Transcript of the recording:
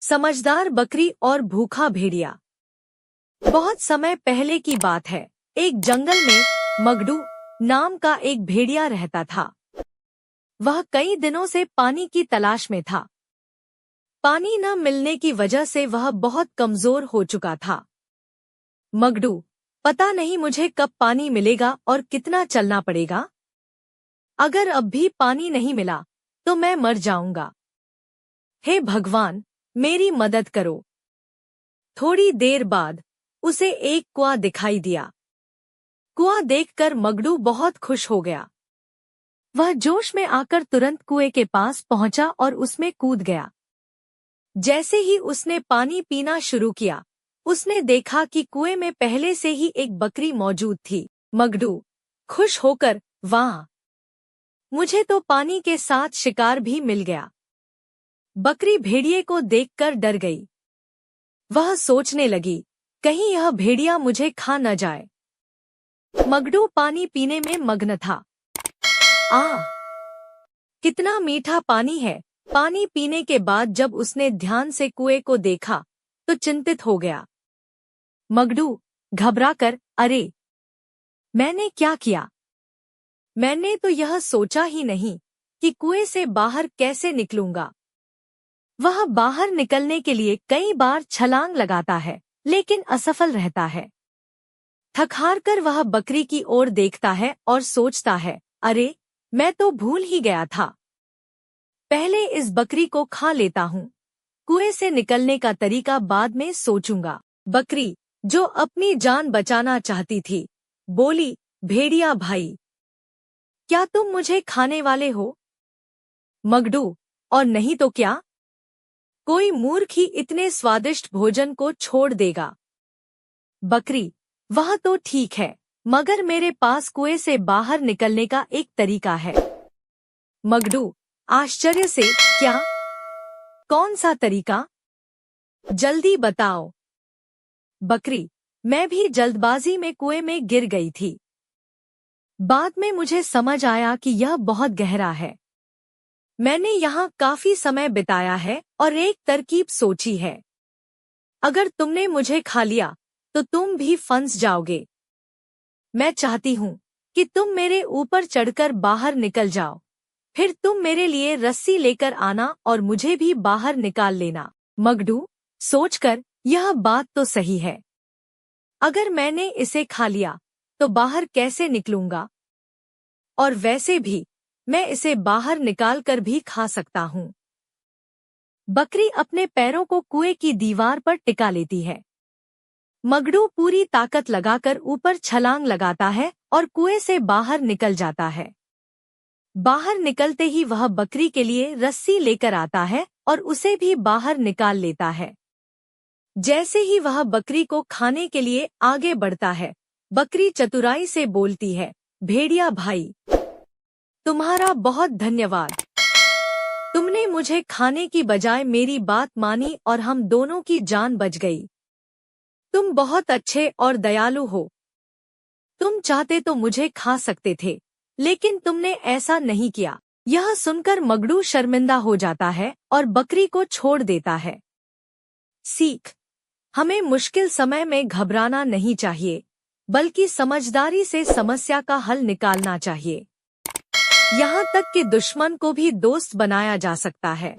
समझदार बकरी और भूखा भेड़िया। बहुत समय पहले की बात है। एक जंगल में मगडू नाम का एक भेड़िया रहता था। वह कई दिनों से पानी की तलाश में था। पानी न मिलने की वजह से वह बहुत कमजोर हो चुका था। मगडू, पता नहीं मुझे कब पानी मिलेगा और कितना चलना पड़ेगा। अगर अब भी पानी नहीं मिला तो मैं मर जाऊंगा। हे भगवान, मेरी मदद करो। थोड़ी देर बाद उसे एक कुआं दिखाई दिया। कुआं देखकर मगडू बहुत खुश हो गया। वह जोश में आकर तुरंत कुएं के पास पहुंचा और उसमें कूद गया। जैसे ही उसने पानी पीना शुरू किया, उसने देखा कि कुएं में पहले से ही एक बकरी मौजूद थी। मगडू खुश होकर, वाह, मुझे तो पानी के साथ शिकार भी मिल गया। बकरी भेड़िए को देखकर डर गई। वह सोचने लगी, कहीं यह भेड़िया मुझे खा न जाए। मगडू पानी पीने में मग्न था। आह, कितना मीठा पानी है। पानी पीने के बाद जब उसने ध्यान से कुएं को देखा तो चिंतित हो गया। मगडू घबराकर, अरे, मैंने क्या किया? मैंने तो यह सोचा ही नहीं कि कुएं से बाहर कैसे निकलूंगा। वह बाहर निकलने के लिए कई बार छलांग लगाता है, लेकिन असफल रहता है। थक-हार कर वह बकरी की ओर देखता है और सोचता है, अरे, मैं तो भूल ही गया था। पहले इस बकरी को खा लेता हूँ। कुएं से निकलने का तरीका बाद में सोचूंगा। बकरी, जो अपनी जान बचाना चाहती थी, बोली, भेड़िया भाई, क्या तुम मुझे खाने वाले हो? मगडू, और नहीं तो क्या? कोई मूर्ख ही इतने स्वादिष्ट भोजन को छोड़ देगा। बकरी, वह तो ठीक है, मगर मेरे पास कुएं से बाहर निकलने का एक तरीका है। मगडू आश्चर्य से, क्या? कौन सा तरीका? जल्दी बताओ। बकरी, मैं भी जल्दबाजी में कुएं में गिर गई थी। बाद में मुझे समझ आया कि यह बहुत गहरा है। मैंने यहाँ काफी समय बिताया है और एक तरकीब सोची है। अगर तुमने मुझे खा लिया तो तुम भी फंस जाओगे। मैं चाहती हूँ कि तुम मेरे ऊपर चढ़कर बाहर निकल जाओ। फिर तुम मेरे लिए रस्सी लेकर आना और मुझे भी बाहर निकाल लेना। मगडू सोचकर, यह बात तो सही है। अगर मैंने इसे खा लिया तो बाहर कैसे निकलूंगा? और वैसे भी मैं इसे बाहर निकालकर भी खा सकता हूँ। बकरी अपने पैरों को कुएं की दीवार पर टिका लेती है। मगडू पूरी ताकत लगाकर ऊपर छलांग लगाता है और कुएं से बाहर निकल जाता है। बाहर निकलते ही वह बकरी के लिए रस्सी लेकर आता है और उसे भी बाहर निकाल लेता है। जैसे ही वह बकरी को खाने के लिए आगे बढ़ता है, बकरी चतुराई से बोलती है, भेड़िया भाई, तुम्हारा बहुत धन्यवाद। तुमने मुझे खाने की बजाय मेरी बात मानी और हम दोनों की जान बच गई। तुम बहुत अच्छे और दयालु हो। तुम चाहते तो मुझे खा सकते थे, लेकिन तुमने ऐसा नहीं किया। यह सुनकर मगडू शर्मिंदा हो जाता है और बकरी को छोड़ देता है। सीख, हमें मुश्किल समय में घबराना नहीं चाहिए, बल्कि समझदारी से समस्या का हल निकालना चाहिए। यहाँ तक कि दुश्मन को भी दोस्त बनाया जा सकता है।